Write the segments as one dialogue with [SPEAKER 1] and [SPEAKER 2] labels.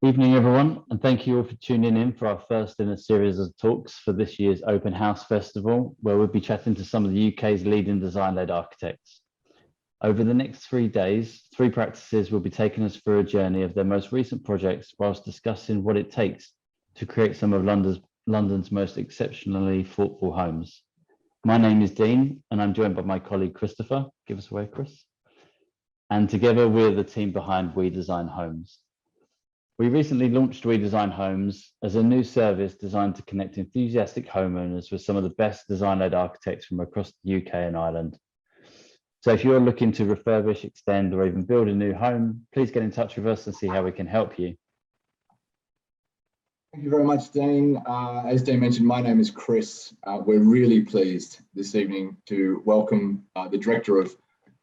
[SPEAKER 1] Evening, everyone, and thank you all for tuning in for our first in a series of talks for this year's Open House Festival, where we'll be chatting to some of the UK's leading design-led architects. Over the next 3 days, 3 practices will be taking us through a journey of their most recent projects whilst discussing what it takes to create some of London's most exceptionally thoughtful homes. My name is Dean, and I'm joined by my colleague Christopher. Give us a wave, Chris. And together we're the team behind We Design Homes. We recently launched We Design Homes as a new service designed to connect enthusiastic homeowners with some of the best design-led architects from across the UK and Ireland. So if you're looking to refurbish, extend, or even build a new home, please get in touch with us and see how we can help you.
[SPEAKER 2] Thank you very much, Dean. As Dean mentioned, my name is Chris. We're really pleased this evening to welcome the director of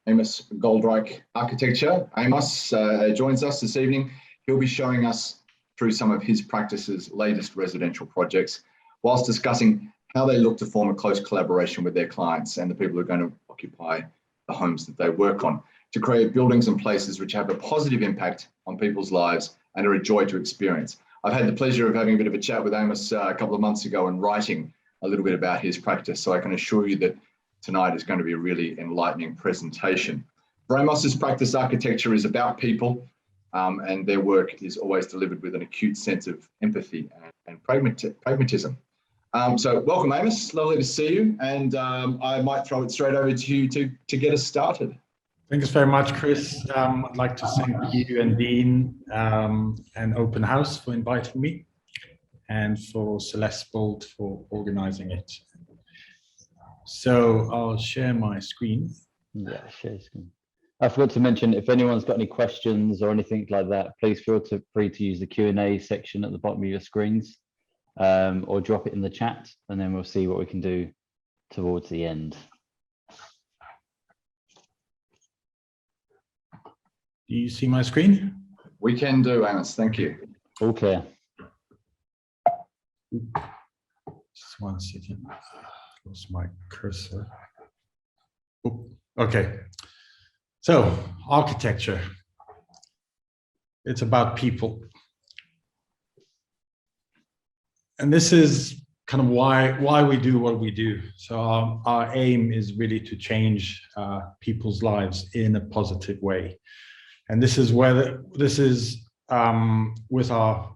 [SPEAKER 2] Amos Goldreich Architecture. Amos joins us this evening. He'll be showing us through some of his practice's latest residential projects, whilst discussing how they look to form a close collaboration with their clients and the people who are going to occupy the homes that they work on, to create buildings and places which have a positive impact on people's lives and are a joy to experience. I've had the pleasure of having a bit of a chat with Amos a couple of months ago and writing a little bit about his practice, so I can assure you that tonight is going to be a really enlightening presentation. For Amos's practice, architecture is about people, and their work is always delivered with an acute sense of empathy and pragmatism. So welcome, Amos. Lovely to see you. And I might throw it straight over to you to get us started.
[SPEAKER 3] Thanks very much, Chris. I'd like to thank you and Dean and Open House for inviting me, and for Celeste Bolt for organizing it. So I'll share my screen.
[SPEAKER 1] Yeah, share screen. I forgot to mention, if anyone's got any questions or anything like that, please feel free to use the Q&A section at the bottom of your screens, or drop it in the chat, and then we'll see what we can do towards the end.
[SPEAKER 3] Do you see my screen?
[SPEAKER 2] We can do, Amos. Thank you.
[SPEAKER 1] Okay.
[SPEAKER 3] Just 1 second. Lost my cursor. Oh, okay. So, architecture. It's about people. And this is kind of why we do what we do. So our aim is really to change people's lives in a positive way. And this is with our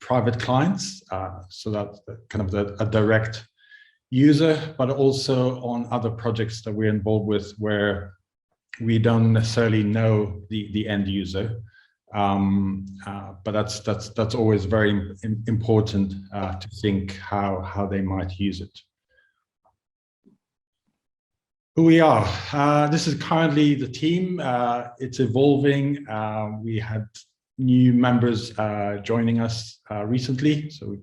[SPEAKER 3] private clients, so that's kind of a direct user, but also on other projects that we're involved with where we don't necessarily know the end user, but that's always very important to think how they might use it. Who we are. This is currently the team. It's evolving. We had new members joining us recently, so we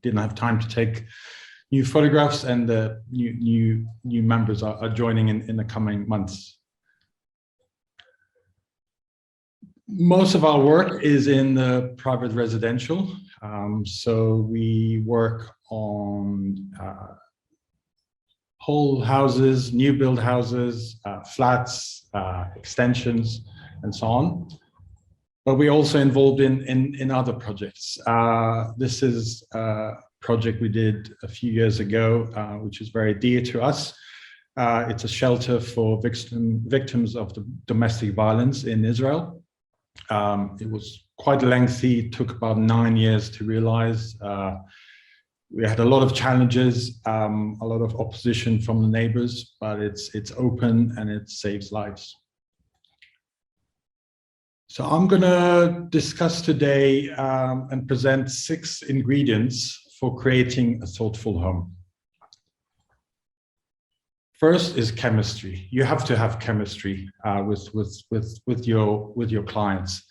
[SPEAKER 3] didn't have time to take new photographs, and the new members are joining in the coming months. Most of our work is in the private residential. So we work on whole houses, new build houses, flats, extensions, and so on. But we're also involved in other projects. This is a project we did a few years ago, which is very dear to us. It's a shelter for victims of domestic violence in Israel. It was quite lengthy. It took about 9 years to realize. We had a lot of challenges, a lot of opposition from the neighbors, but it's open and it saves lives. So I'm going to discuss today and present 6 ingredients for creating a thoughtful home. First is chemistry. You have to have chemistry with your clients.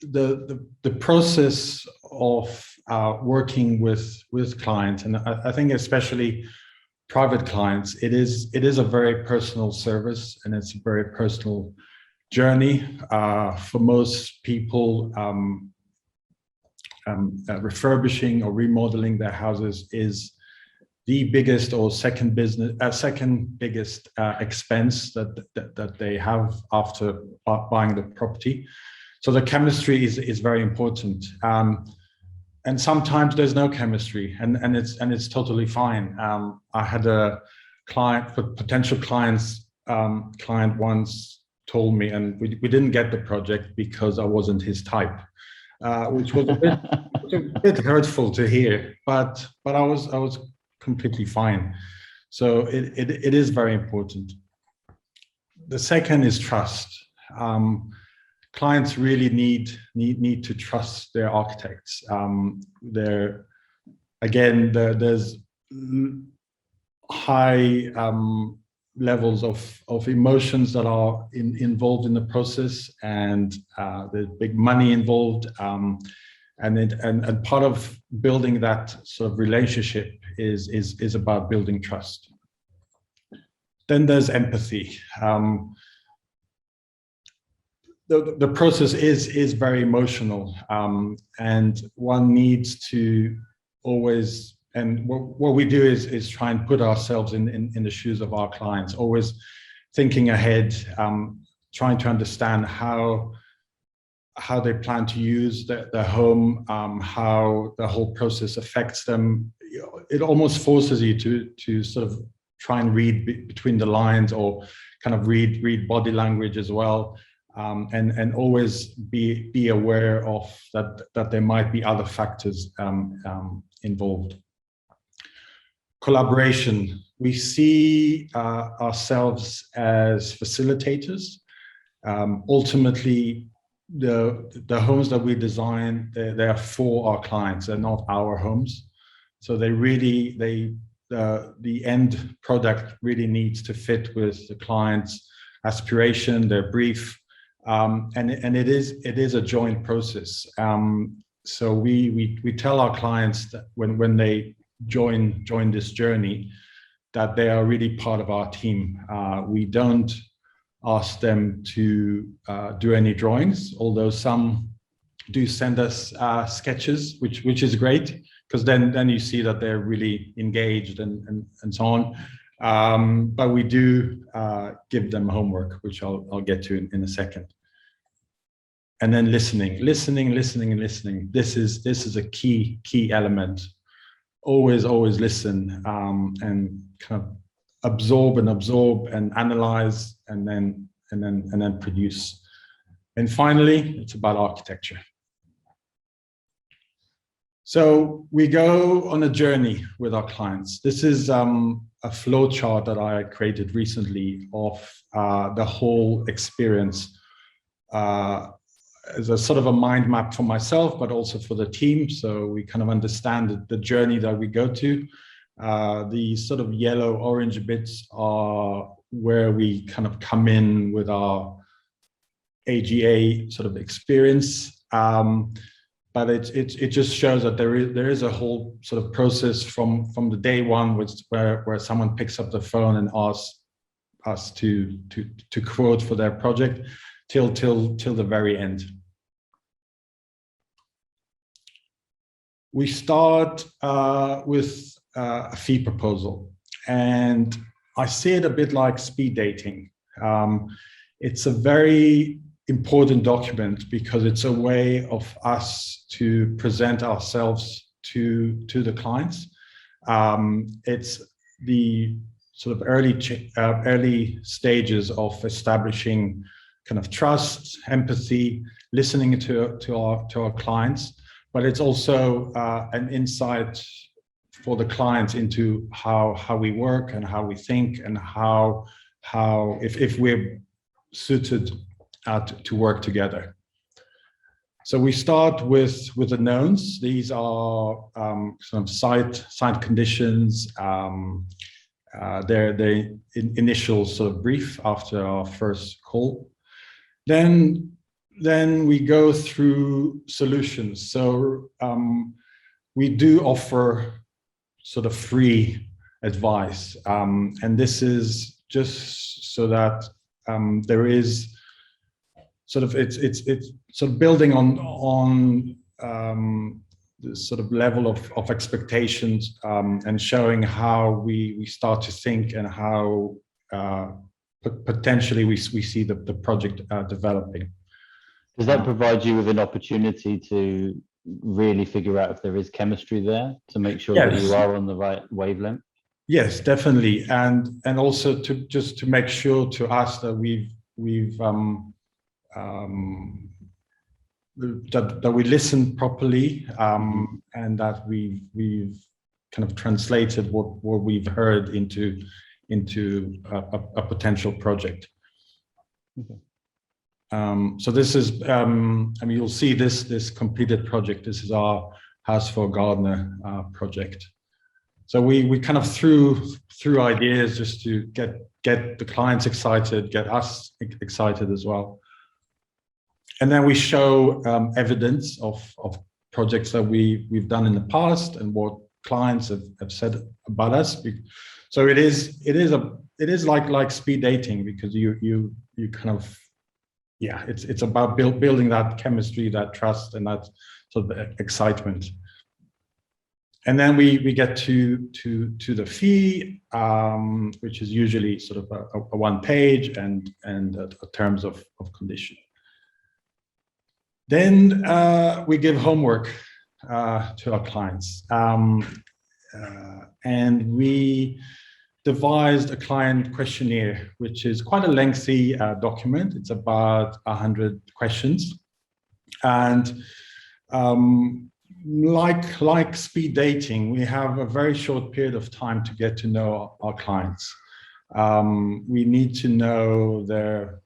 [SPEAKER 3] The process of working with clients, and I think especially private clients, it is a very personal service, and it's a very personal journey. For most people, refurbishing or remodeling their houses is the biggest or second biggest expense that they have after buying the property. So the chemistry is very important. And sometimes there's no chemistry, and it's totally fine. I had a potential client once told me, and we didn't get the project because I wasn't his type, which was a bit hurtful to hear. But I was completely fine. So it is very important. The second is trust. Clients really need to trust their architects. There's high levels of emotions that are involved in the process, and there's big money involved, and part of building that sort of relationship is about building trust. Then there's empathy. The process is very emotional, and one needs to always, and what we do is try and put ourselves in the shoes of our clients, always thinking ahead, trying to understand how they plan to use their home, how the whole process affects them. It almost forces you to sort of try and read between the lines, or kind of read body language as well. And always be aware of that there might be other factors involved. Collaboration. We see ourselves as facilitators. Ultimately, the homes that we design, they are for our clients. They're not our homes. So the end product really needs to fit with the client's aspiration, their brief. And it is a joint process. So we tell our clients that when they join this journey, that they are really part of our team. We don't ask them to do any drawings, although some do send us sketches, which is great, because then you see that they're really engaged and so on. But we do give them homework, which I'll get to in a second. And then listening. This is a key element. Always listen, and kind of absorb and analyze, and then produce. And finally, it's about architecture. So we go on a journey with our clients. This is a flow chart that I created recently of the whole experience, as a sort of a mind map for myself, but also for the team. So we kind of understand the journey that we go to. The sort of yellow orange bits are where we kind of come in with our AGA sort of experience. But it just shows that there is a whole sort of process from the day one, where someone picks up the phone and asks us to quote for their project, till the very end. We start with a fee proposal, and I see it a bit like speed dating. It's a very important document because it's a way of us to present ourselves to the clients. It's the sort of early stages of establishing kind of trust, empathy, listening to our clients, but it's also an insight for the clients into how we work and how we think, and how if we're suited to work together. So we start with the knowns. These are some site conditions. They're the initial sort of brief after our first call. Then we go through solutions. So we do offer sort of free advice, and this is just so that there is sort of it's sort of building on the sort of level of expectations, and showing how we start to think, and how potentially we see the project developing.
[SPEAKER 1] Does that provide you with an opportunity to really figure out if there is chemistry there to make sure that you
[SPEAKER 3] Yes.
[SPEAKER 1] are on the right wavelength?
[SPEAKER 3] Yes, definitely, and also to make sure to us that that we listen properly, and that we've kind of translated what we've heard into a potential project.
[SPEAKER 1] Okay.
[SPEAKER 3] So this is, I mean, you'll see this completed project. This is our House for a Gardener project. So we kind of threw ideas just to get the clients excited, get us excited as well. And then we show evidence of projects that we've done in the past and what clients have said about us. So it is like speed dating, because you kind of, yeah, it's about building that chemistry, that trust, and that sort of excitement. And then we get to the fee, which is usually sort of a one page and terms of condition. Then we give homework to our clients, and we devised a client questionnaire, which is quite a lengthy document. It's about 100 questions, and like speed dating, we have a very short period of time to get to know our clients. We need to know their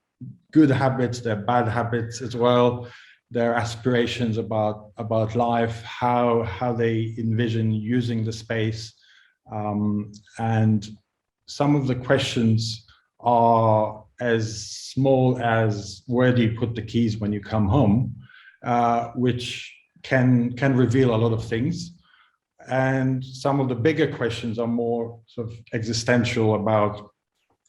[SPEAKER 3] good habits, their bad habits as well, their aspirations about life, how they envision using the space, and some of the questions are as small as, where do you put the keys when you come home, which can reveal a lot of things. And some of the bigger questions are more sort of existential, about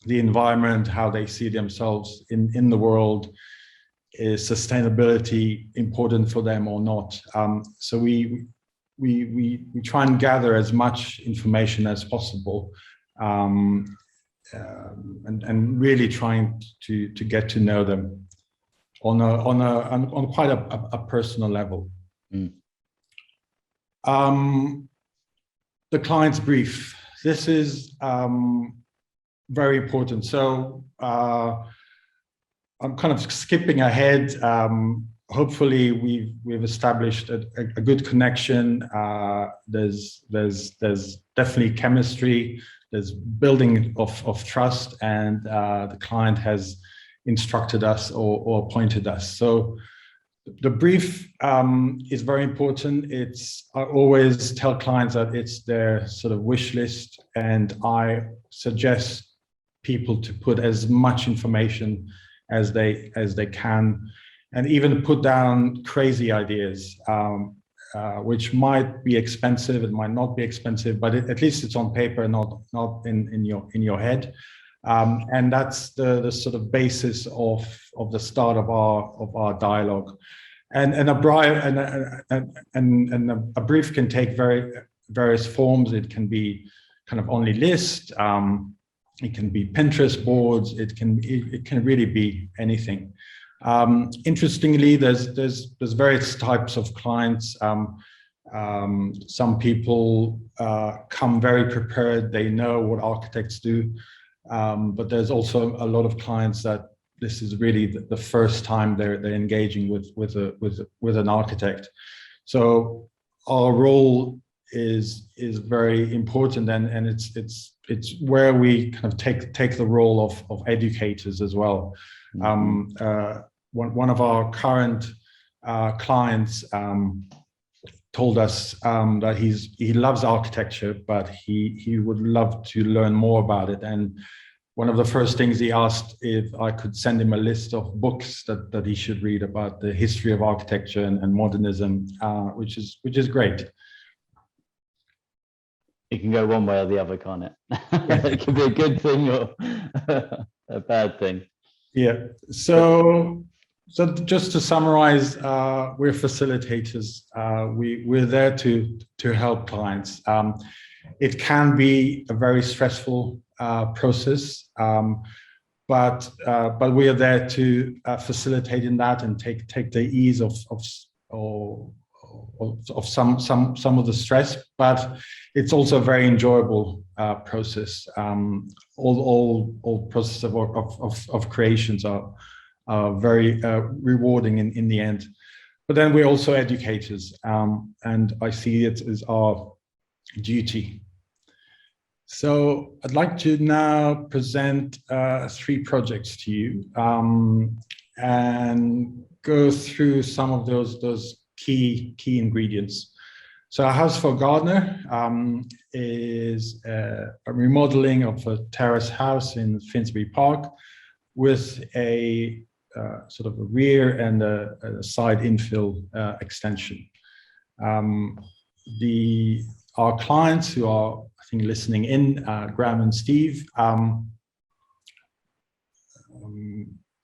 [SPEAKER 3] the environment, how they see themselves in the world. Is sustainability important for them or not? So we try and gather as much information as possible, and really trying to get to know them on quite a personal level. The client's brief. This is very important. So I'm kind of skipping ahead. Hopefully we've established a good connection. There's definitely chemistry. There's building of trust, and the client has instructed us or appointed us. So the brief is very important. I always tell clients that it's their sort of wish list, and I suggest people to put as much information as they can, and even put down crazy ideas, which might be expensive, it might not be expensive, but at least it's on paper, not in your head. And that's the sort of basis of the start of our dialogue. And a brief can take various forms. It can be kind of only list. It can be Pinterest boards. It can really be anything. Interestingly, there's various types of clients. Some people come very prepared. They know what architects do, but there's also a lot of clients that this is really the first time they're engaging with an architect. So our role is very important, and it's where we kind of take the role of educators as well. One of our current clients told us that he loves architecture, but he would love to learn more about it. And one of the first things he asked if I could send him a list of books that he should read about the history of architecture and modernism, which is great.
[SPEAKER 1] It can go one way or the other, can't it?
[SPEAKER 3] Yeah.
[SPEAKER 1] It can be a good thing or a bad thing.
[SPEAKER 3] Yeah. So just to summarize, we're facilitators. We're there to help clients. It can be a very stressful process. but we are there to facilitate in that and take the ease of some of the stress. But it's also a very enjoyable process. All process of creations are very rewarding in the end. But then we're also educators, and I see it as our duty. So I'd like to now present 3 projects to you, and go through some of those key ingredients. So a House for a Gardener is a remodeling of a terrace house in Finsbury Park with a sort of a rear and a side infill extension. Our clients who are, I think, listening in, Graham and Steve.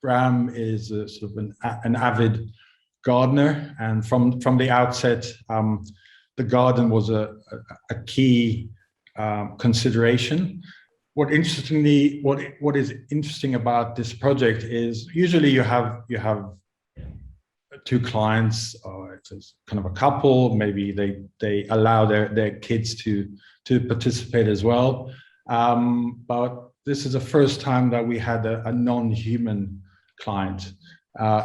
[SPEAKER 3] Graham is a sort of an avid gardener, and from the outset, the garden was a key consideration. What is interesting about this project is usually you have 2 clients, or it's kind of a couple. Maybe they allow their kids to participate as well. But this is the first time that we had a non-human client.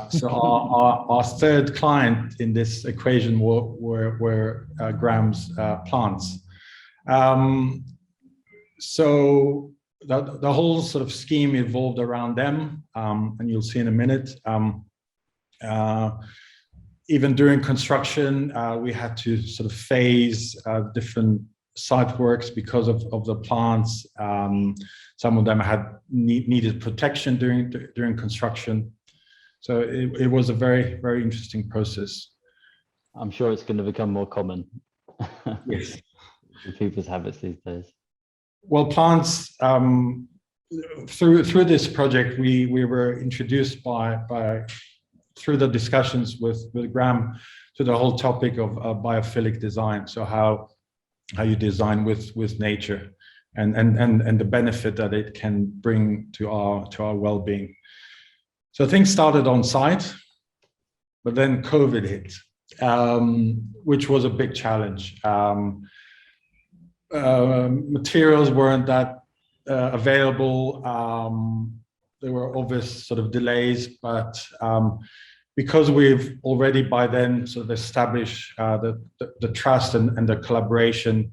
[SPEAKER 3] So our third client in this equation were Graham's plants. So the whole sort of scheme evolved around them, and you'll see in a minute. Even during construction, we had to sort of phase different site works because of the plants. Some of them had needed protection during construction. So it was a very, very interesting process.
[SPEAKER 1] I'm sure it's going to become more common.
[SPEAKER 3] Yes.
[SPEAKER 1] In people's habits these days.
[SPEAKER 3] Well, plants, through this project, we were introduced through the discussions with Graham to the whole topic of biophilic design. So how you design with nature and the benefit that it can bring to our well-being. So things started on site, but then COVID hit, which was a big challenge. Materials weren't that available. There were obvious sort of delays, but because we've already by then sort of established the trust and the collaboration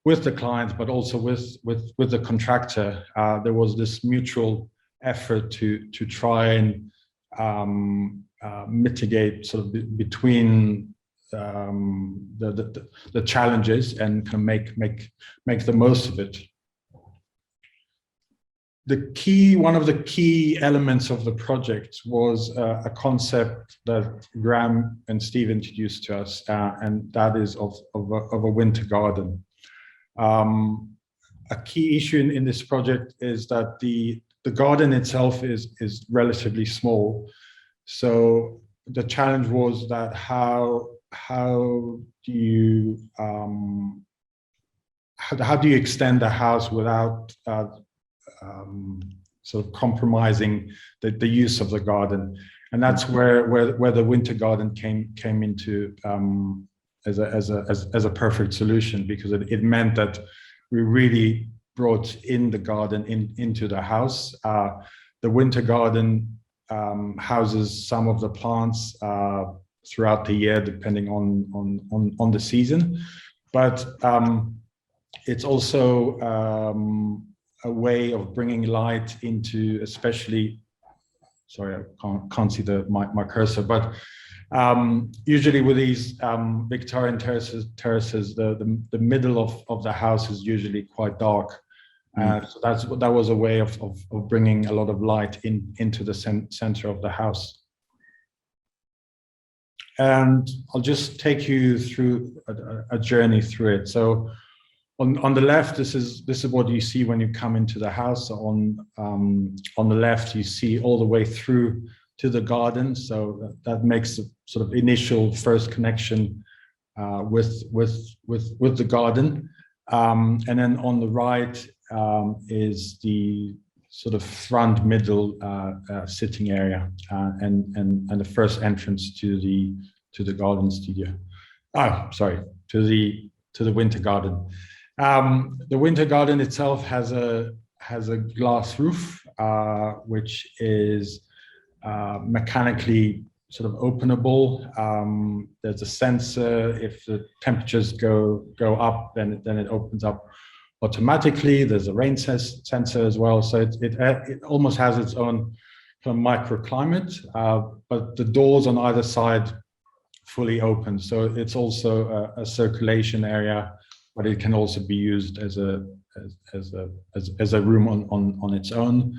[SPEAKER 3] with the clients, but also with the contractor, there was this mutual effort to try and mitigate sort of between the challenges and kind of make the most of it. One of the key elements of the project was a concept that Graham and Steve introduced to us, and that is of a winter garden. A key issue in this project is that the garden itself is relatively small. So the challenge was that how do you extend the house without sort of compromising the use of the garden, and that's where the winter garden came into as a perfect solution, because it meant that we really brought in the garden into the house. The winter garden houses some of the plants throughout the year, depending on the season, but it's also a way of bringing light into, especially, sorry, I can't see my cursor, but usually with these Victorian terraces, the middle of the house is usually quite dark. So that was a way of bringing a lot of light into the center of the house. And I'll just take you through a journey through it. So on the left, this is what you see when you come into the house. On the left, you see all the way through to the garden. So that makes the sort of initial first connection with the garden. And then on the right is the sort of front middle sitting area and the first entrance to the garden studio. Oh, sorry, to the winter garden. The winter garden itself has a glass roof, which is mechanically sort of openable. There's a sensor. If the temperatures go up, then it opens up automatically. There's a rain sensor as well. So it almost has its own kind of microclimate, but the doors on either side fully open. So it's also a circulation area, but it can also be used as a room on its own.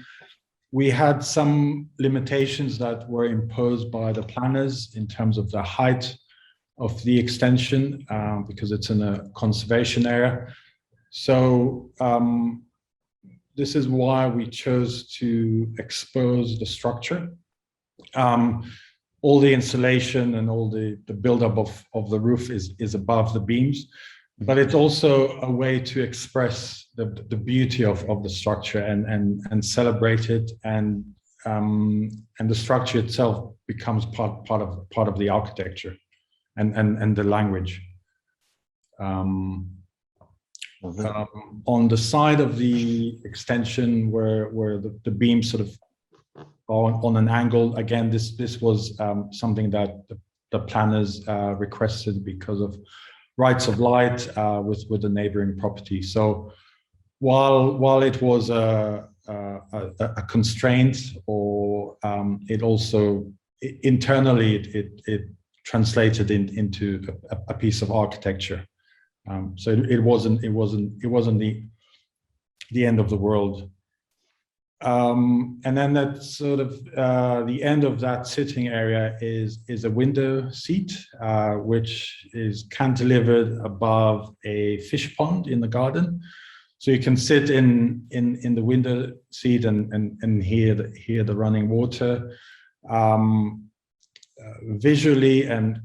[SPEAKER 3] We had some limitations that were imposed by the planners in terms of the height of the extension, because it's in a conservation area. So this is why we chose to expose the structure. All the insulation and all the buildup of the roof is above the beams, but it's also a way to express the beauty of the structure and celebrate it, and the structure itself becomes part of the architecture and the language. On the side of the extension where the beams sort of are on an angle, again, this was something that the planners requested because of rights of light with the neighboring property. So while it was a constraint, or it also internally it translated into a piece of architecture. So it wasn't the end of the world. And then that sort of the end of that sitting area is a window seat, which is cantilevered above a fish pond in the garden. So you can sit in the window seat and hear the running water. Visually and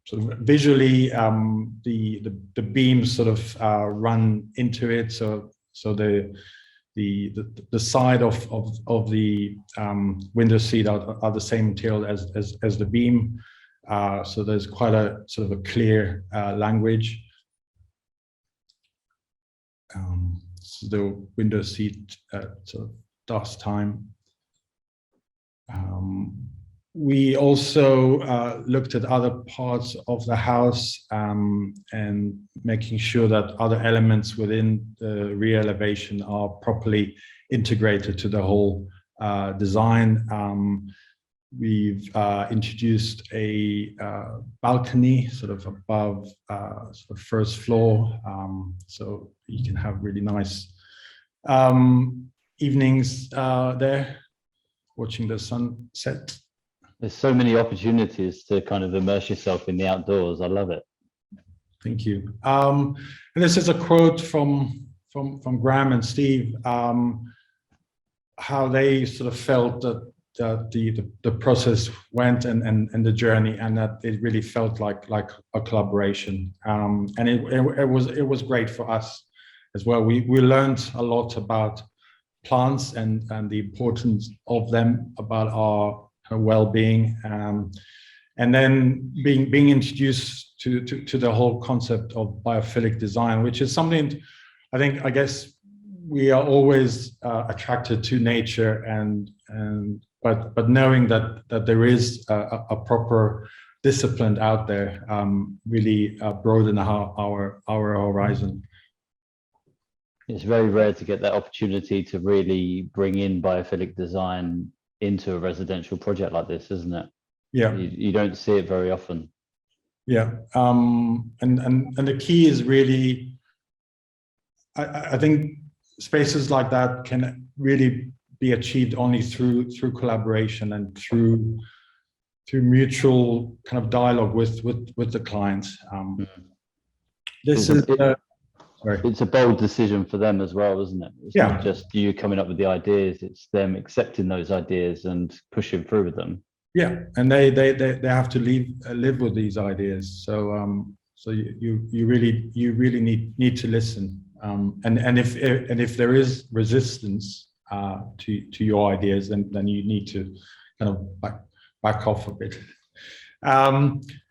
[SPEAKER 3] sort of visually, the beams sort of run into it. So the side of the window seat are the same material as the beam. So there's quite a sort of a clear language. So the window seat at sort of dusk time. We also looked at other parts of the house and making sure that other elements within the rear elevation are properly integrated to the whole design. We've introduced a balcony sort of above sort of first floor, so you can have really nice evenings there, watching the sunset.
[SPEAKER 1] There's so many opportunities to kind of immerse yourself in the outdoors. I love it.
[SPEAKER 3] Thank you. And this is a quote from Graham and Steve, how they sort of felt that the process went and the journey, and that it really felt like a collaboration. And it was great for us as well. We learned a lot about plants and the importance of them, about our well-being, and then being introduced to the whole concept of biophilic design, which is something I guess we are always attracted to nature, but knowing that there is a proper discipline out there really broaden our horizon.
[SPEAKER 1] It's very rare to get that opportunity to really bring in biophilic design into a residential project like this, isn't it?
[SPEAKER 3] Yeah,
[SPEAKER 1] you don't see it very often.
[SPEAKER 3] Yeah, and the key is really, I think spaces like that can really be achieved only through collaboration and through mutual kind of dialogue with the clients. This is
[SPEAKER 1] it's a bold decision for them as well, isn't it? It's
[SPEAKER 3] Yeah.
[SPEAKER 1] not just you coming up with the ideas, it's them accepting those ideas and pushing through with them.
[SPEAKER 3] Yeah, and they have to live with these ideas. So so you really need to listen And if there is resistance to your ideas, then you need to kind of back off a bit.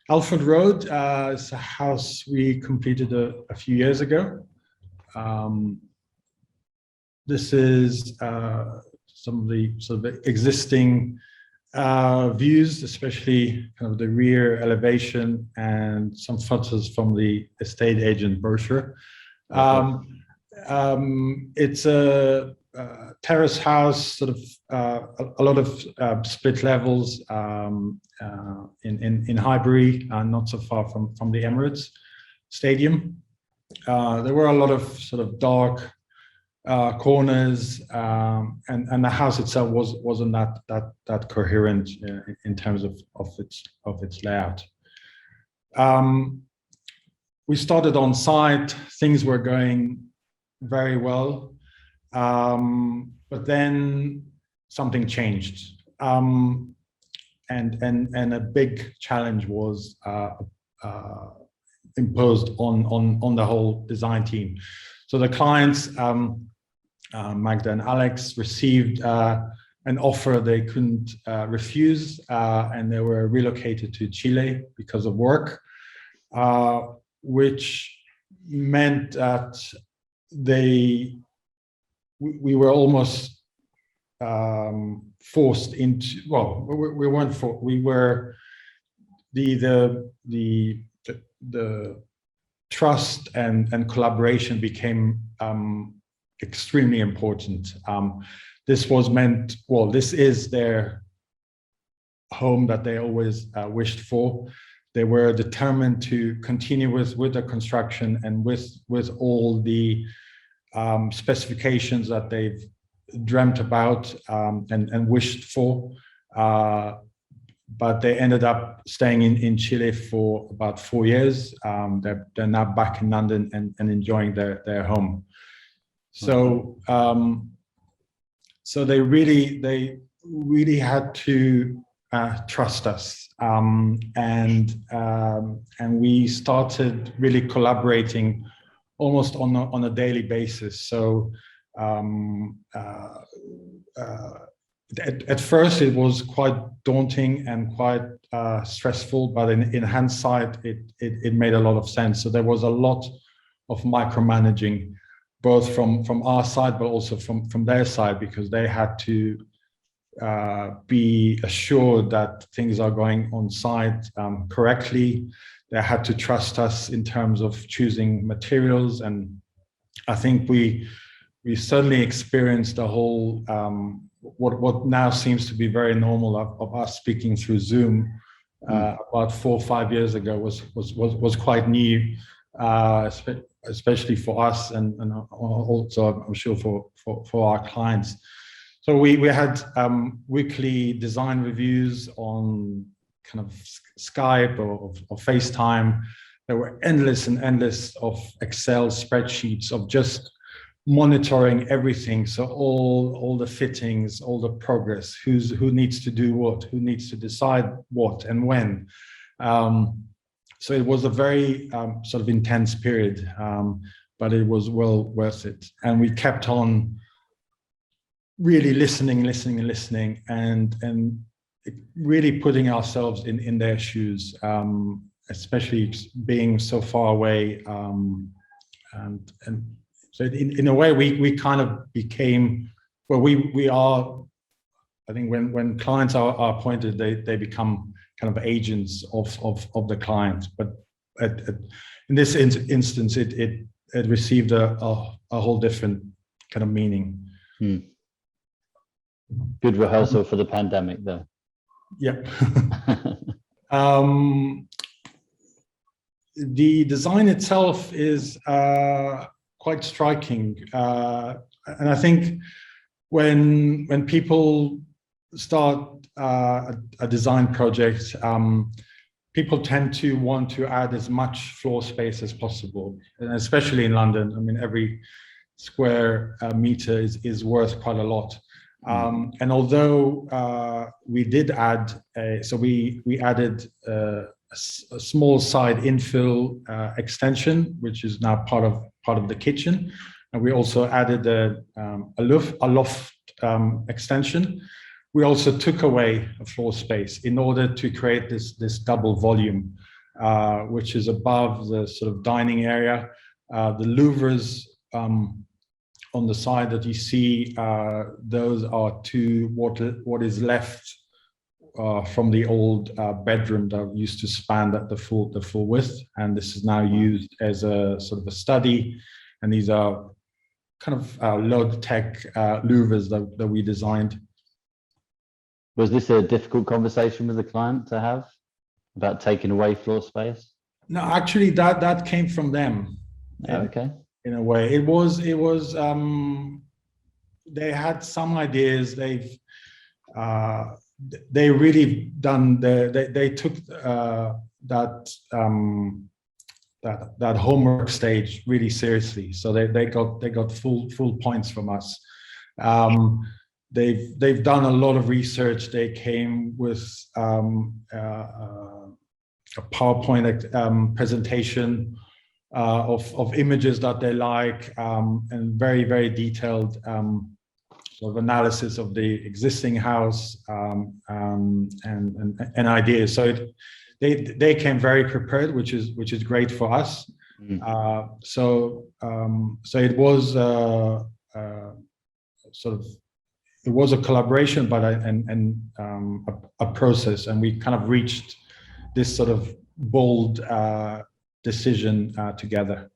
[SPEAKER 3] Alfred Road is a house we completed a few years ago. This is some of the sort of existing views, especially kind of the rear elevation and some photos from the estate agent brochure. It's a terrace house, sort of a lot of split levels in Highbury, not so far from the Emirates Stadium. There were a lot of sort of dark corners, and the house itself wasn't that coherent in terms of its layout. We started on site; things were going very well, but then something changed, and a big challenge was imposed on the whole design team. So the clients, Magda and Alex, received an offer they couldn't refuse, and they were relocated to Chile because of work, which meant that we were almost forced into, well, we weren't forced, we were the trust and collaboration became extremely important. This was meant, well, this is their home that they always wished for. They were determined to continue with the construction and with all the specifications that they've dreamt about and wished for. But they ended up staying in Chile for about 4 years. They're now back in London and enjoying their home. So so they really had to trust us, and we started really collaborating almost on a daily basis. So at first it was quite daunting and quite stressful, but in hindsight it made a lot of sense. So there was a lot of micromanaging, both from our side, but also from their side, because they had to be assured that things are going on site correctly. They had to trust us in terms of choosing materials, and I think we certainly experienced a whole what now seems to be very normal of us speaking through Zoom. About 4 or 5 years ago was quite new, especially for us and also I'm sure for our clients. So we had weekly design reviews on kind of Skype or FaceTime. There were endless of Excel spreadsheets of just monitoring everything. So all the fittings, all the progress, who needs to do what, who needs to decide what and when. So it was a very sort of intense period, but it was well worth it. And we kept on really listening and really putting ourselves in their shoes, especially being so far away. And so in a way, we kind of became, well, we are, I think when clients are appointed, they become kind of agents of the client. But in this instance, it received a whole different kind of meaning.
[SPEAKER 1] Good rehearsal for the pandemic, though.
[SPEAKER 3] Yeah. The design itself is quite striking, and I think when people start a design project, people tend to want to add as much floor space as possible, and especially in London. I mean, every square meter is worth quite a lot. And although we did add, so we added a small side infill extension, which is now part of the kitchen, and we also added a loft extension. We also took away a floor space in order to create this double volume, which is above the sort of dining area. The louvers on the side that you see, those are what is left from the old bedroom that used to span the full width, and this is now used as a sort of a study. And these are kind of low-tech louvers that we designed.
[SPEAKER 1] Was this a difficult conversation with the client to have about taking away floor space?
[SPEAKER 3] No, actually, that came from them.
[SPEAKER 1] Okay.
[SPEAKER 3] In a way, it was. They had some ideas. They really done they took that homework stage really seriously. So they got full points from us. They've done a lot of research. They came with a PowerPoint presentation of images that they like, and very detailed sort of analysis of the existing house, and ideas. So they came very prepared, which is great for us. So it was it was a collaboration, but a process, and we kind of reached this sort of bold decision together.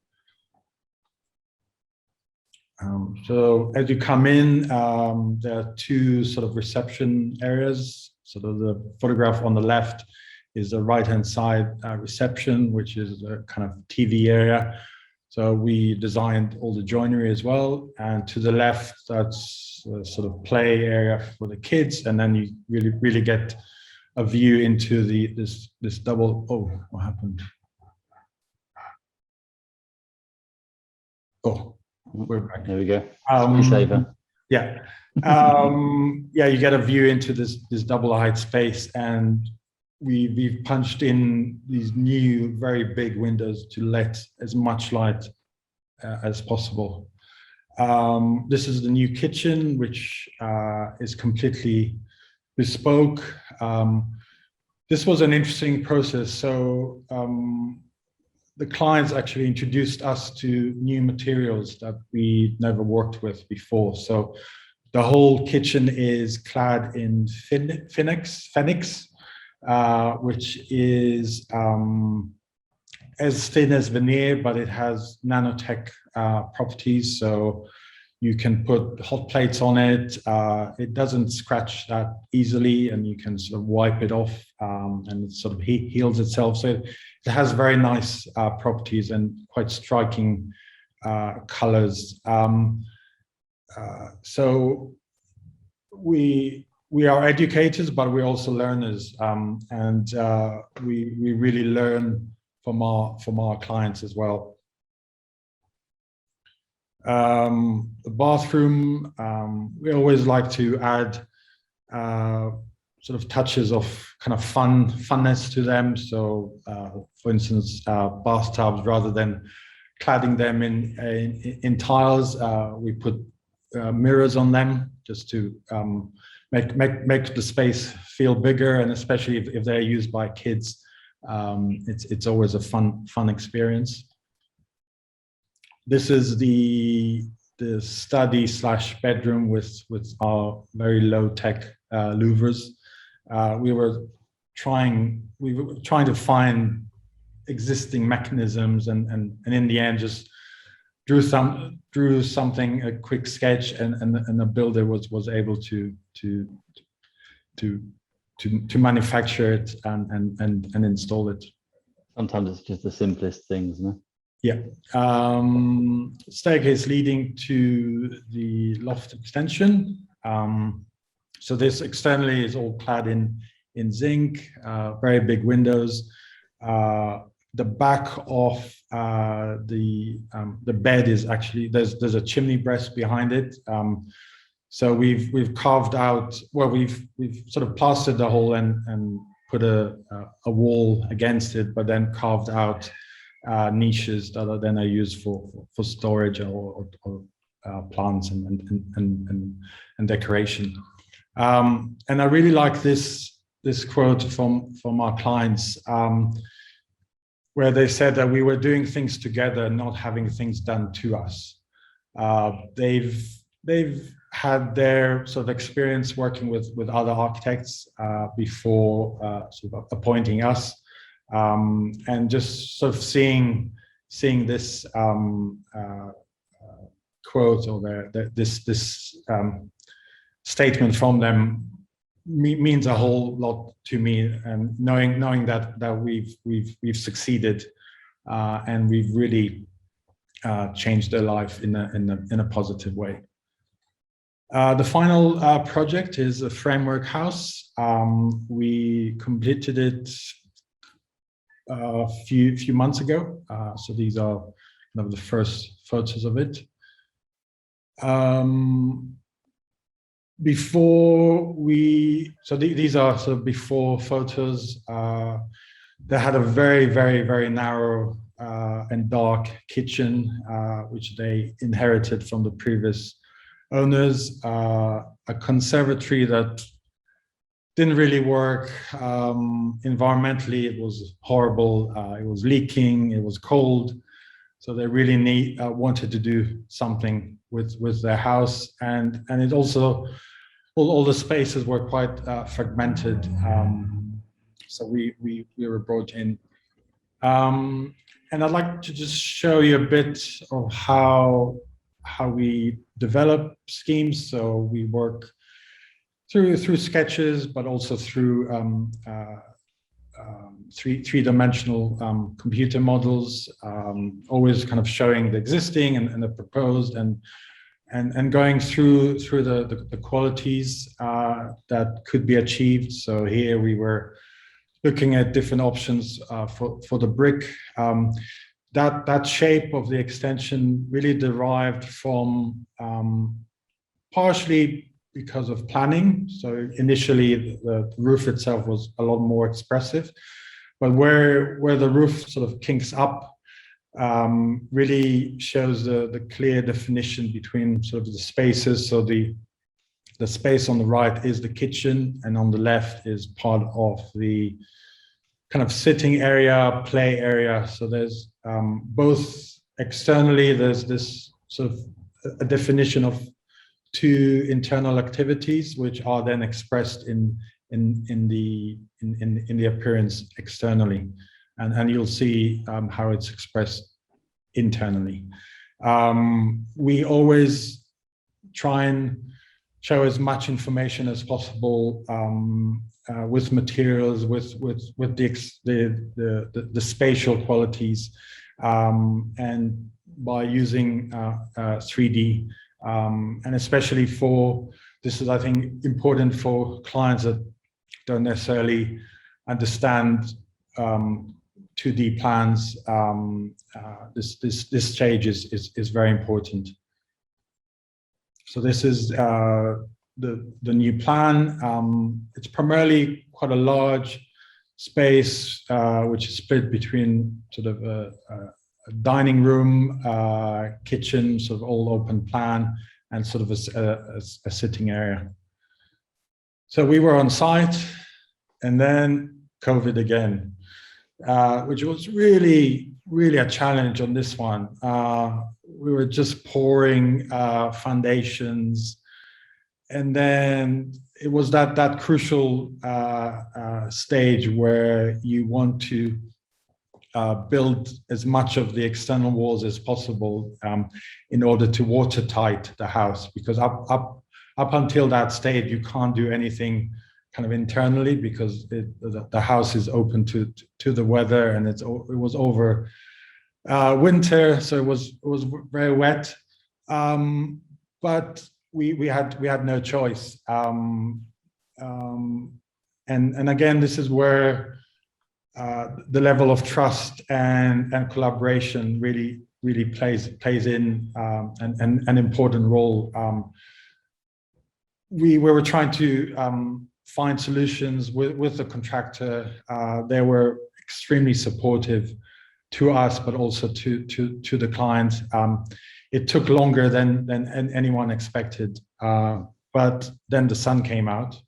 [SPEAKER 3] So as you come in, there are two sort of reception areas. So the photograph on the left is the right-hand side reception, which is a kind of TV area. So we designed all the joinery as well. And to the left, that's a sort of play area for the kids. And then you really get a view into this double. Oh, what happened? Oh, we're back.
[SPEAKER 1] There we go. Screensaver.
[SPEAKER 3] Yeah. Yeah, you get a view into this double height space, and we've punched in these new very big windows to let as much light as possible. This is the new kitchen, which is completely bespoke. This was an interesting process. So the clients actually introduced us to new materials that we never worked with before. So the whole kitchen is clad in Phoenix, which is as thin as veneer, but it has nanotech properties. So you can put hot plates on it. It doesn't scratch that easily, and you can sort of wipe it off, and it sort of heals itself. So it has very nice properties and quite striking colors. So we are educators, but we're also learners, and we really learn from our clients as well. The bathroom, we always like to add sort of touches of kind of funness to them. So, for instance, bathtubs, rather than cladding them in tiles, we put mirrors on them just to make the space feel bigger, and especially if they're used by kids, it's always a fun experience. This is the study / bedroom with our very low tech louvers. We were trying to find existing mechanisms, and in the end just drew something, a quick sketch, and the builder was able to manufacture it and install it.
[SPEAKER 1] Sometimes it's just the simplest things, no?
[SPEAKER 3] Yeah. Staircase leading to the loft extension. So this externally is all clad in zinc, very big windows. The back of the bed is actually, there's a chimney breast behind it. So we've carved out, well, we've sort of plastered the hole and put a wall against it, but then carved out niches that are then used for storage or plants and decoration. And I really like this quote from our clients, where they said that we were doing things together, not having things done to us. They've had their sort of experience working with other architects before sort of appointing us, and just sort of seeing this quote or this statement from them means a whole lot to me, and knowing that we've succeeded and we've really changed their life in a positive way. The final project is a framework house. We completed it a few months ago. So these are kind of the first photos of it. These are sort of before photos. They had a very narrow and dark kitchen, which they inherited from the previous owners, a conservatory that didn't really work. Environmentally, it was horrible. It was leaking, it was cold. So they really wanted to do something with their house. And it also, all the spaces were quite fragmented. So we were brought in. And I'd like to just show you a bit of how we develop schemes. So we work through sketches, but also through three-dimensional computer models, always kind of showing the existing and the proposed, and going through the qualities that could be achieved. So here we were looking at different options for the brick. That shape of the extension really derived from partially because of planning. So initially the roof itself was a lot more expressive, but where the roof sort of kinks up really shows the clear definition between sort of the spaces. So the space on the right is the kitchen, and on the left is part of the kind of sitting area, play area. So there's both externally, there's this sort of a definition of two internal activities, which are then expressed in the appearance externally, and you'll see how it's expressed internally. We always try and show as much information as possible with materials, with the spatial qualities, and by using 3D, and especially this is, I think, important for clients that don't necessarily understand 2D plans. This stage is very important. So this is the new plan. It's primarily quite a large space, which is split between sort of a dining room, kitchen, sort of all open plan, and sort of a sitting area. So we were on site, and then COVID again, which was really a challenge on this one. We were just pouring foundations, and then it was that crucial stage where you want to build as much of the external walls as possible in order to watertight the house, because up until that stage you can't do anything kind of internally, because the house is open to the weather, and it was over winter, so it was very wet, but we had no choice, and again, this is where the level of trust and collaboration really plays in an important role. We were trying to find solutions with the contractor. They were extremely supportive to us, but also to the client. It took longer than anyone expected, but then the sun came out,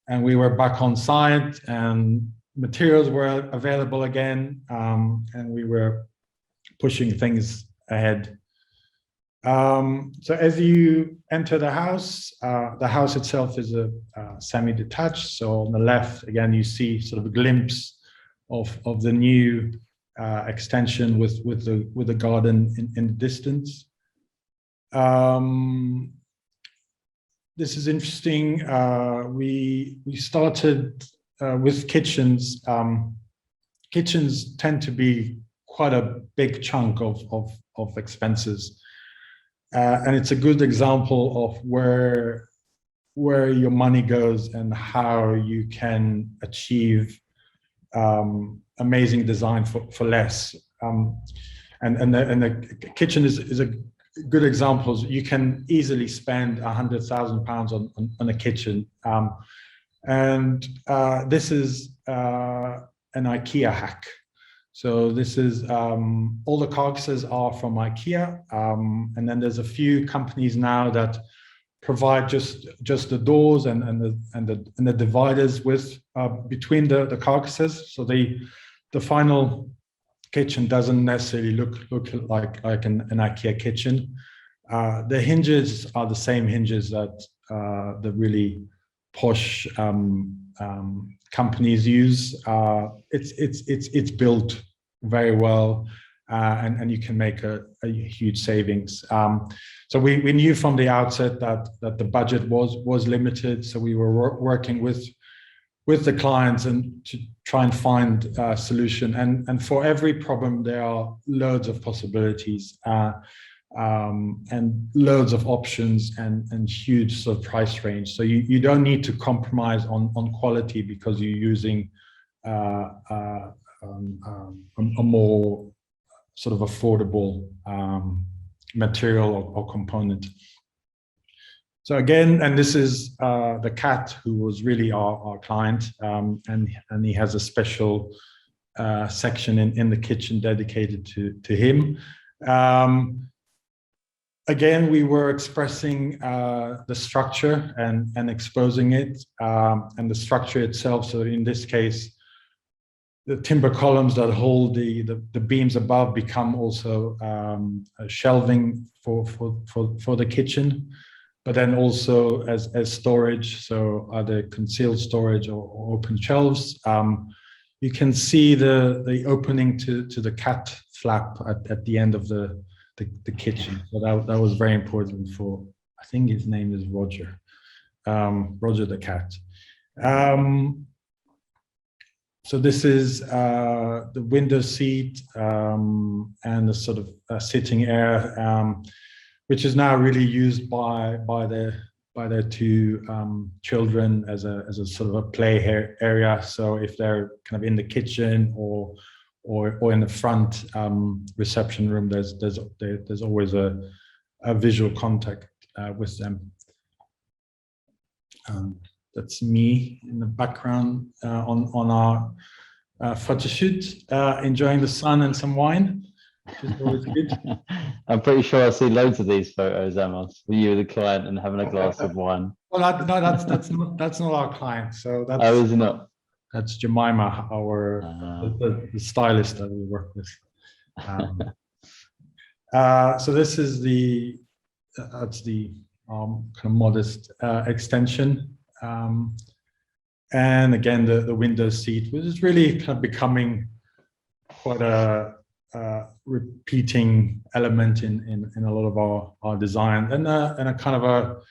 [SPEAKER 3] and we were back on site, and materials were available again, and we were pushing things ahead. So as you enter the house itself is a semi-detached. So on the left, again, you see sort of a glimpse of the new extension with the garden in the distance. This is interesting. We started with kitchens. Kitchens tend to be quite a big chunk of expenses. And it's a good example of where your money goes and how you can achieve amazing design for less. And the kitchen is a good example. You can easily spend £100,000 on a kitchen. This is an IKEA hack. So this is all the carcasses are from IKEA, and then there's a few companies now that provide just the doors and the dividers with between the carcasses. So the final kitchen doesn't necessarily look like an IKEA kitchen. The hinges are the same hinges that the really posh companies use. It's built very well, and you can make a huge savings. So we knew from the outset that the budget was limited. So we were working with the clients and to try and find a solution. And for every problem, there are loads of possibilities and loads of options and huge sort of price range. So you don't need to compromise on quality because you're using a more sort of affordable material or component. So again, and this is the cat who was really our client, and he has a special section in the kitchen dedicated to him. Again, we were expressing the structure and exposing it, and the structure itself. So in this case, the timber columns that hold the beams above become also shelving for the kitchen, but then also as storage. So either concealed storage or open shelves. You can see the opening to the cat flap at the end of the kitchen. So that was very important for, I think his name is Roger, Roger the cat. So this is the window seat and the sort of sitting area, which is now really used by their two children as a sort of a play area. So if they're kind of in the kitchen or in the front reception room, there's always a visual contact with them. That's me in the background on our photo shoot, enjoying the sun and some wine, which is always good.
[SPEAKER 1] I'm pretty sure I see loads of these photos, Amos, with you, the client, and having a glass of wine.
[SPEAKER 3] Well, no, that's not our client. So that's,
[SPEAKER 1] oh, is it not?
[SPEAKER 3] That's Jemima, our the stylist that we work with. So this is that's the kind of modest extension. And again, the window seat, which is really kind of becoming quite a repeating element in a lot of our design, and a kind of a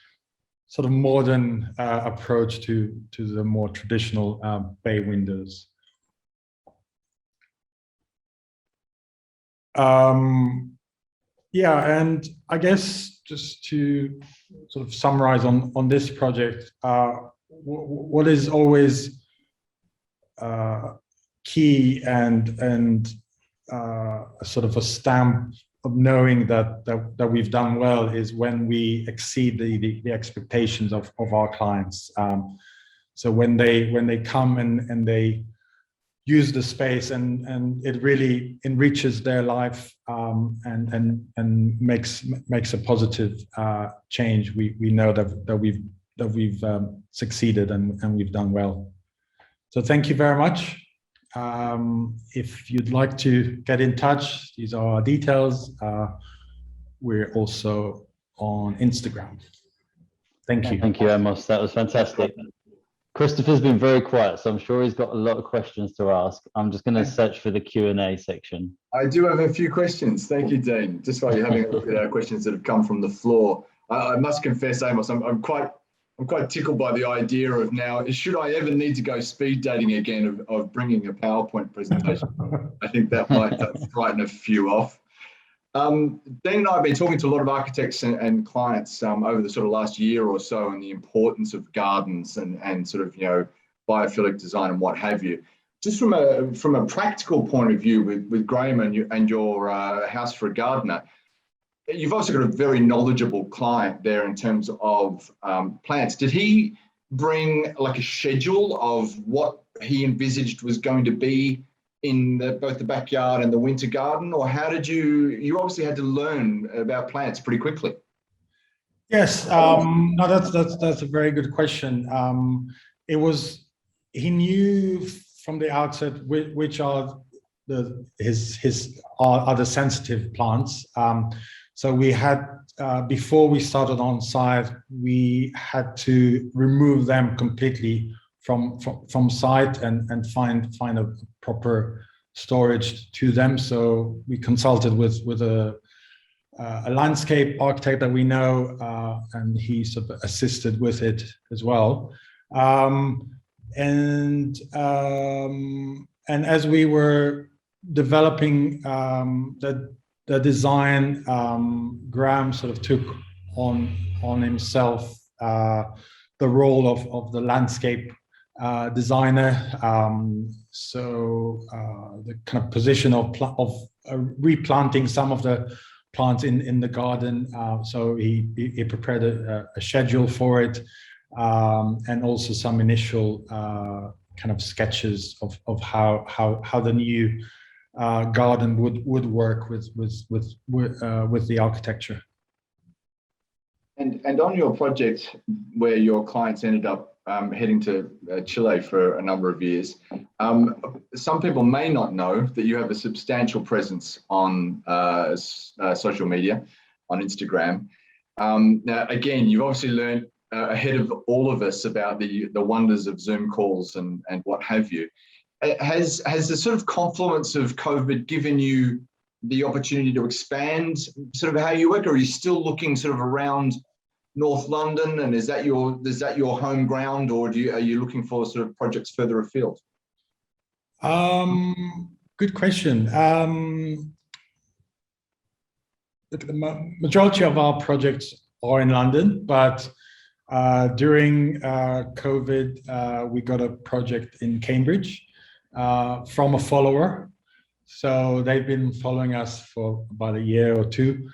[SPEAKER 3] sort of modern approach to the more traditional bay windows. Yeah, and I guess just to sort of summarize on this project, what is always key and sort of a stamp of knowing that we've done well is when we exceed the expectations of our clients. So when they come and they use the space and it really enriches their life and makes a positive change, we know that we've succeeded and we've done well. So thank you very much. If you'd like to get in touch, these are our details. We're also on Instagram. Thank you.
[SPEAKER 1] Thank you, Amos. That was fantastic. Christopher's been very quiet, so I'm sure he's got a lot of questions to ask. I'm just going to search for the Q&A section.
[SPEAKER 2] I do have a few questions. Thank you, Dean. Just while you're having a look at our questions that have come from the floor, I must confess, Amos, I'm quite tickled by the idea of now, should I ever need to go speed dating again, of bringing a PowerPoint presentation. I think that might frighten a few off. Dean and I have been talking to a lot of architects and clients over the sort of last year or so, and the importance of gardens and sort of, biophilic design and what have you. Just from a practical point of view, with Graham and your House for a Gardener, you've also got a very knowledgeable client there in terms of plants. Did he bring like a schedule of what he envisaged was going to be in both the backyard and the winter garden, or how did you obviously had to learn about plants pretty quickly?
[SPEAKER 3] Yes, no, that's a very good question. He knew from the outset which are his other sensitive plants. So we had, before we started on site, we had to remove them completely from site and find a proper storage to them. So we consulted with a landscape architect that we know, and he sort of assisted with it as well. And as we were developing the design, Graham sort of took on himself the role of the landscape designer. So the kind of position of replanting some of the plants in the garden. So he prepared a schedule for it, and also some initial kind of sketches of how the new garden would work with the architecture.
[SPEAKER 2] And on your project, where your clients ended up heading to Chile for a number of years, some people may not know that you have a substantial presence on social media, on Instagram. Now, again, you've obviously learned ahead of all of us about the wonders of Zoom calls and what have you. Has the sort of confluence of COVID given you the opportunity to expand sort of how you work, or are you still looking sort of around North London, and is that your home ground, or are you looking for sort of projects further afield?
[SPEAKER 3] Good question. The majority of our projects are in London, but during COVID, we got a project in Cambridge from a follower. So they've been following us for about a year or two,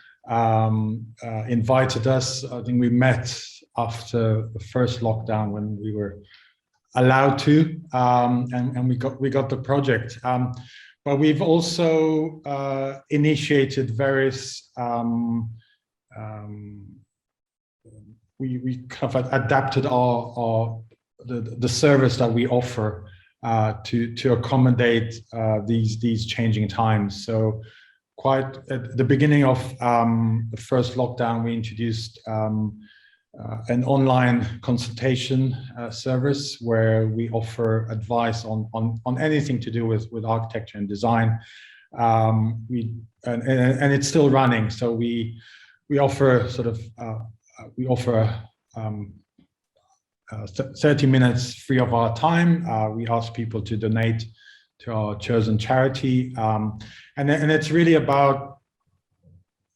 [SPEAKER 3] invited us. I think we met after the first lockdown when we were allowed to, and we got the project. But we've also initiated various, we kind of adapted the service that we offer to accommodate these changing times. So quite at the beginning of the first lockdown, we introduced an online consultation service where we offer advice on anything to do with architecture and design. And it's still running. So we offer sort of 30 minutes free of our time. We ask people to donate to our chosen charity, and it's really about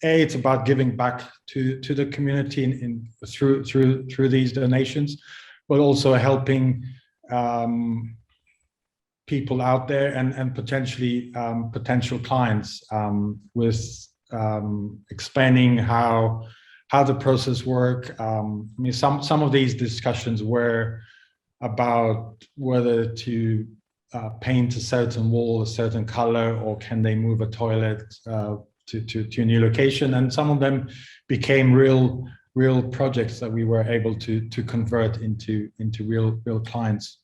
[SPEAKER 3] it's about giving back to the community through these donations, but also helping people out there and potentially potential clients with explaining how the process work. I mean, some of these discussions were about whether to paint a certain wall a certain color, or can they move a toilet to a new location. And some of them became real projects that we were able to convert into real clients.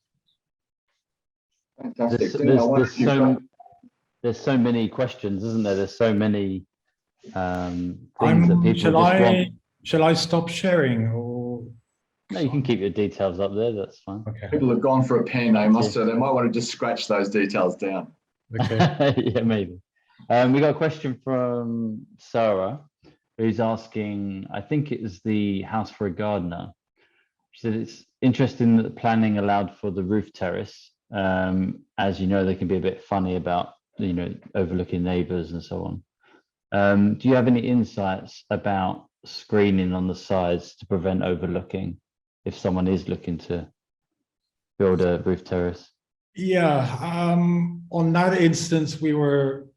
[SPEAKER 2] Fantastic. Dean, I wonder if you've got-
[SPEAKER 1] There's so many questions, isn't there? There's so many things that people just want.
[SPEAKER 3] Shall I stop sharing, or?
[SPEAKER 1] No, you can keep your details up there. That's fine.
[SPEAKER 3] Okay.
[SPEAKER 2] People have gone for a pen, Amos, so they might want to just scratch those details down.
[SPEAKER 3] Okay.
[SPEAKER 1] Yeah, maybe. We got a question from Sarah, who's asking, I think it was the house for a gardener. She said it's interesting that the planning allowed for the roof terrace. As you know, they can be a bit funny about, overlooking neighbours and so on. Do you have any insights about screening on the sides to prevent overlooking if someone is looking to build a roof terrace?
[SPEAKER 3] Yeah, on that instance, we were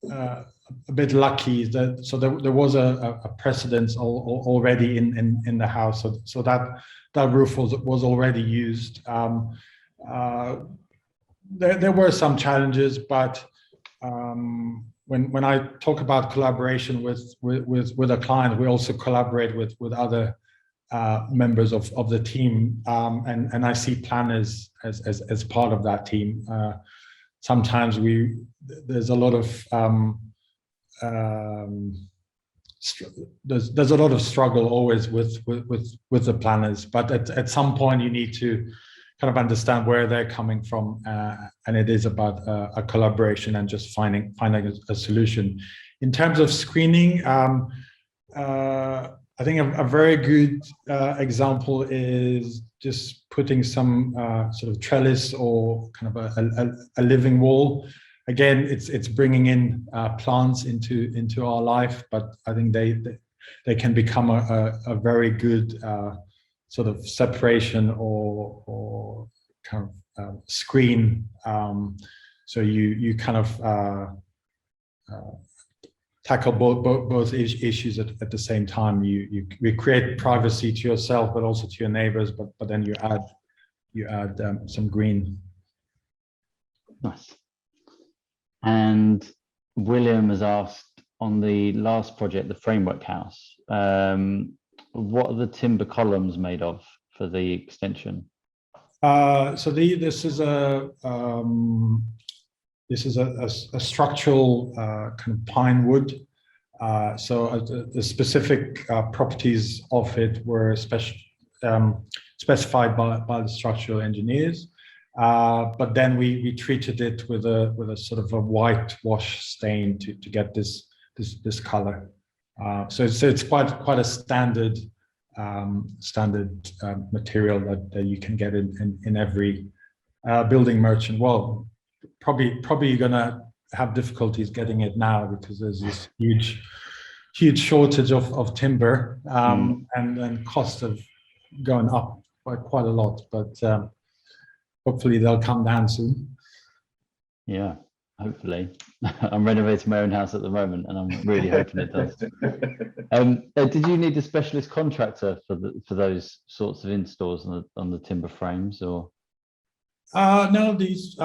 [SPEAKER 3] a bit lucky that there was a precedence already in the house, so that roof was already used. There were some challenges, but when I talk about collaboration with a client, we also collaborate with other members of the team, and I see planners as part of that team. Sometimes there's a lot of there's a lot of struggle always with the planners, but at some point you need to kind of understand where they're coming from, and it is about a collaboration and just finding a solution. In terms of screening, I think a very good example is just putting some sort of trellis or kind of a living wall. Again, it's bringing in plants into our life, but I think they can become a very good sort of separation or kind of screen. So you kind of tackle both issues at the same time. You create privacy to yourself, but also to your neighbors. But then you add some green.
[SPEAKER 1] Nice. And William has asked, on the last project, the framework house, what are the timber columns made of for the extension?
[SPEAKER 3] So this is a structural kind of pine wood. So the specific properties of it were specified by the structural engineers. But then we treated it with a sort of a whitewash stain to get this color. So it's quite a standard material that you can get in every building merchant. Well, probably you're gonna have difficulties getting it now because there's this huge shortage of timber, and costs have gone up by quite a lot. But hopefully they'll come down soon.
[SPEAKER 1] Yeah, hopefully. I'm renovating my own house at the moment, and I'm really hoping it does. Did you need a specialist contractor for those sorts of installs on the timber frames, or?
[SPEAKER 3] No, these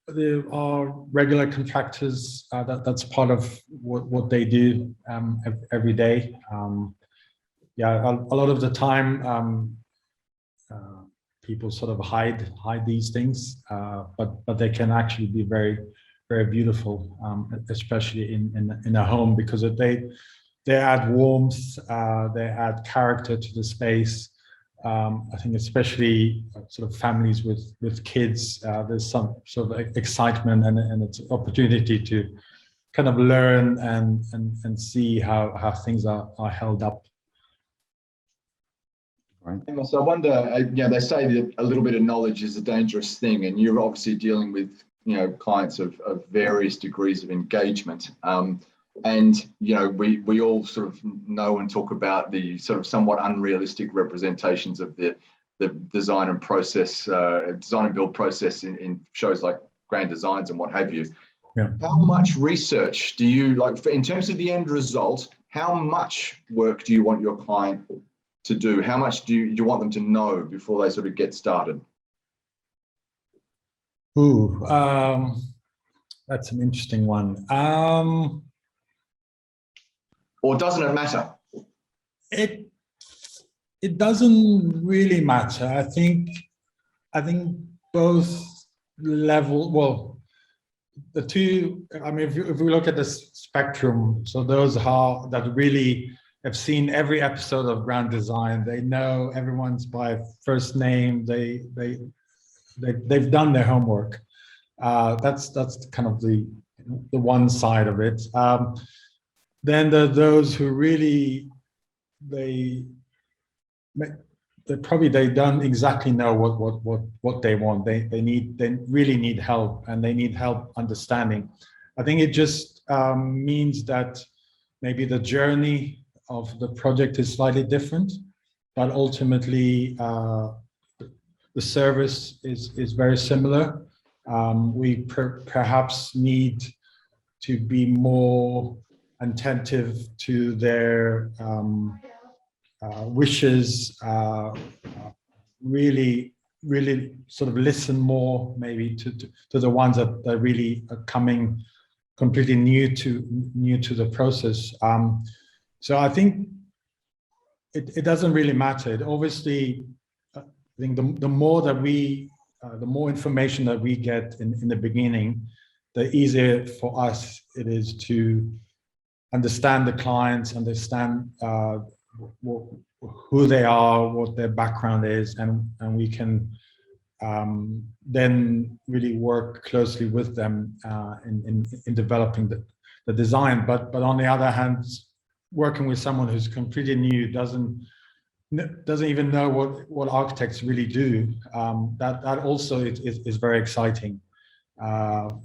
[SPEAKER 3] there are regular contractors. That's part of what they do every day. Yeah, a lot of the time, people sort of hide these things, but they can actually be very, very beautiful, especially in a home, because they add warmth, they add character to the space. I think especially sort of families with kids, there's some sort of excitement and it's an opportunity to kind of learn and see how things are held up.
[SPEAKER 1] Right.
[SPEAKER 2] So I wonder, they say that a little bit of knowledge is a dangerous thing, and you're obviously dealing with, clients of various degrees of engagement. And, we all sort of know and talk about the sort of somewhat unrealistic representations of the design and build process in shows like Grand Designs and what have you.
[SPEAKER 3] Yeah.
[SPEAKER 2] How much research do you, in terms of the end result, how much work do you want your client to do? How much do you want them to know before they sort of get started?
[SPEAKER 3] Ooh, that's an interesting one.
[SPEAKER 2] Or doesn't it matter?
[SPEAKER 3] It doesn't really matter. I think both level. Well, the two. I mean, if we look at the spectrum, so those that really have seen every episode of Grand Design, they know everyone's by first name. They've done their homework. That's kind of the one side of it. Then there are those who really they don't exactly know what they want. They really need help, and they need help understanding. I think it just means that maybe the journey of the project is slightly different, but ultimately the service is very similar. We perhaps need to be more attentive to their wishes, really sort of listen more maybe to the ones that really are coming completely new to the process. So I think it doesn't really matter. It obviously, I think the more that the more information that we get in the beginning, the easier for us it is to understand the clients, understand who they are, what their background is, and we can then really work closely with them in developing the design. But on the other hand, working with someone who's completely new, doesn't even know what architects really do, that also is very exciting,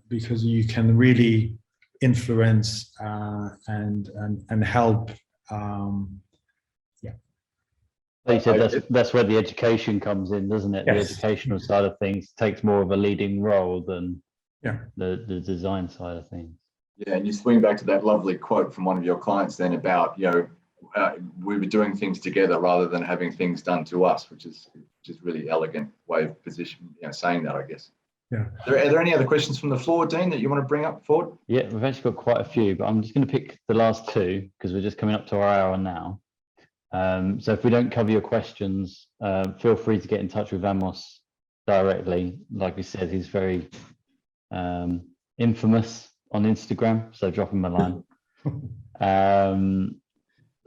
[SPEAKER 3] because you can really influence and help.
[SPEAKER 1] Like you said, that's where the education comes in, doesn't it?
[SPEAKER 3] Yes.
[SPEAKER 1] The educational side of things takes more of a leading role than
[SPEAKER 3] Yeah.
[SPEAKER 1] the design side of things.
[SPEAKER 2] Yeah, and you swing back to that lovely quote from one of your clients then about, we were doing things together rather than having things done to us, which is really elegant way of position, saying that, I guess.
[SPEAKER 3] Yeah.
[SPEAKER 2] Are there any other questions from the floor, Dean, that you want to bring up forward?
[SPEAKER 1] Yeah, we've actually got quite a few, but I'm just going to pick the last two because we're just coming up to our hour now. So if we don't cover your questions, feel free to get in touch with Amos directly. Like we said, he's very infamous on Instagram, so drop him a line.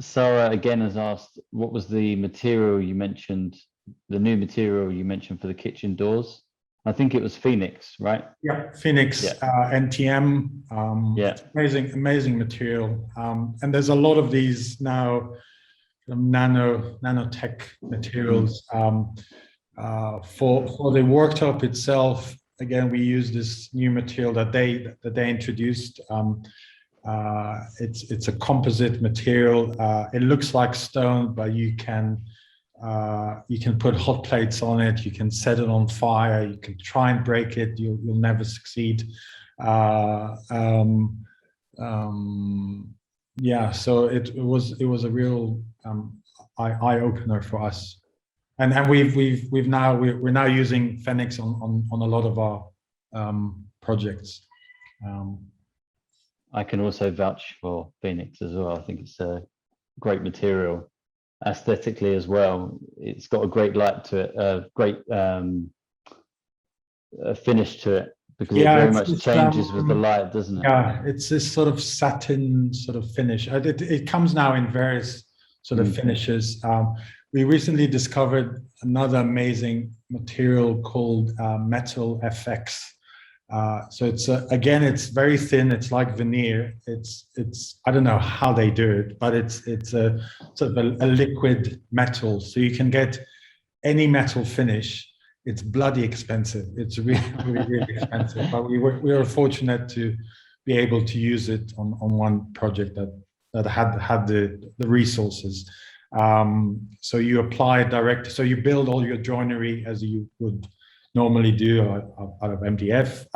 [SPEAKER 1] Sarah again has asked, what was the material you mentioned, the new material you mentioned for the kitchen doors? I think it was Phoenix, right?
[SPEAKER 3] Yeah, Phoenix,
[SPEAKER 1] Yeah.
[SPEAKER 3] NTM.
[SPEAKER 1] Yeah.
[SPEAKER 3] Amazing material. And there's a lot of these now, nanotech materials. For the worktop itself, again, we use this new material that they introduced. It's a composite material. It looks like stone, but you can put hot plates on it. You can set it on fire. You can try and break it. You'll never succeed. Yeah, so it was a real eye opener for us, and we're now using Phoenix on a lot of our projects.
[SPEAKER 1] I can also vouch for Phoenix as well. I think it's a great material, aesthetically as well. It's got a great light to it, a great finish to it, because it very much changes with the light, doesn't it?
[SPEAKER 3] Yeah, it's this sort of satin sort of finish. It comes now in various sort of finishes. We recently discovered another amazing material called Metal FX. So it's again, it's very thin. It's like veneer. It's I don't know how they do it, but it's a sort of a liquid metal. So you can get any metal finish. It's bloody expensive. It's really expensive. But we were fortunate to be able to use it on one project that had the resources. So you apply direct. So you build all your joinery as you would normally do out of MDF.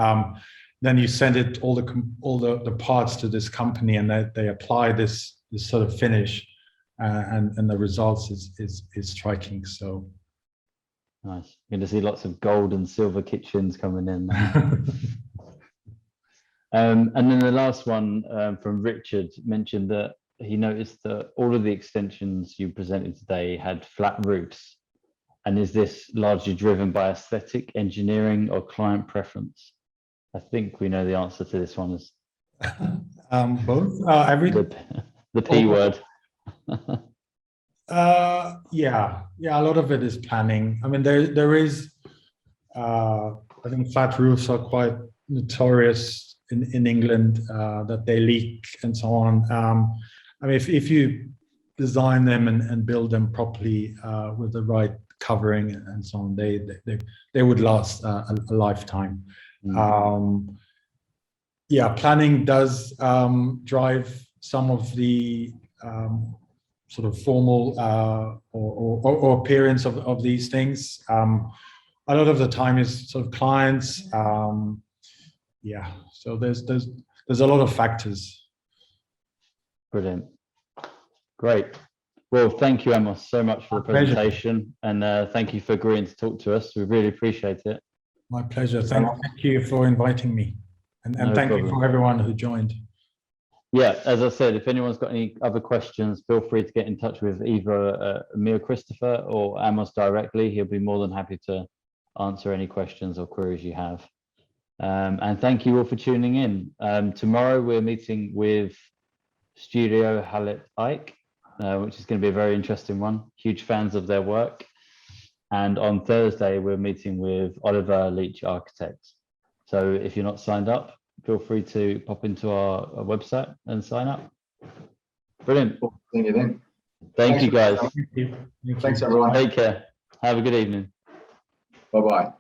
[SPEAKER 3] Then you send it all the parts to this company, and they apply this sort of finish, and the results is striking. So
[SPEAKER 1] Nice. You're going to see lots of gold and silver kitchens coming in. And then the last one from Richard mentioned that he noticed that all of the extensions you presented today had flat roofs. And is this largely driven by aesthetic, engineering, or client preference? I think we know the answer to this one is
[SPEAKER 3] Both.
[SPEAKER 1] the P word.
[SPEAKER 3] Yeah, a lot of it is planning. I mean, there is, I think flat roofs are quite notorious in England, that they leak and so on. I mean, if you design them and build them properly with the right covering and so on, they would last a lifetime. Yeah, planning does drive some of the sort of formal or appearance of these things. A lot of the time is sort of clients. Yeah, so there's a lot of factors.
[SPEAKER 1] Brilliant. Great. Well, thank you, Amos, so much for the presentation. And thank you for agreeing to talk to us. We really appreciate it.
[SPEAKER 3] My pleasure. Thank you for inviting me. And thank you for everyone who joined.
[SPEAKER 1] Yeah, as I said, if anyone's got any other questions, feel free to get in touch with either me or Christopher or Amos directly. He'll be more than happy to answer any questions or queries you have. And thank you all for tuning in. Tomorrow we're meeting with Studio Halit Ike, which is going to be a very interesting one. Huge fans of their work. And on Thursday, we're meeting with Oliver Leach Architects. So if you're not signed up, feel free to pop into our website and sign up. Brilliant.
[SPEAKER 2] Thank you then.
[SPEAKER 1] Thank you, guys.
[SPEAKER 3] Thank you.
[SPEAKER 2] Thanks, everyone.
[SPEAKER 1] Take care. Have a good evening.
[SPEAKER 2] Bye-bye.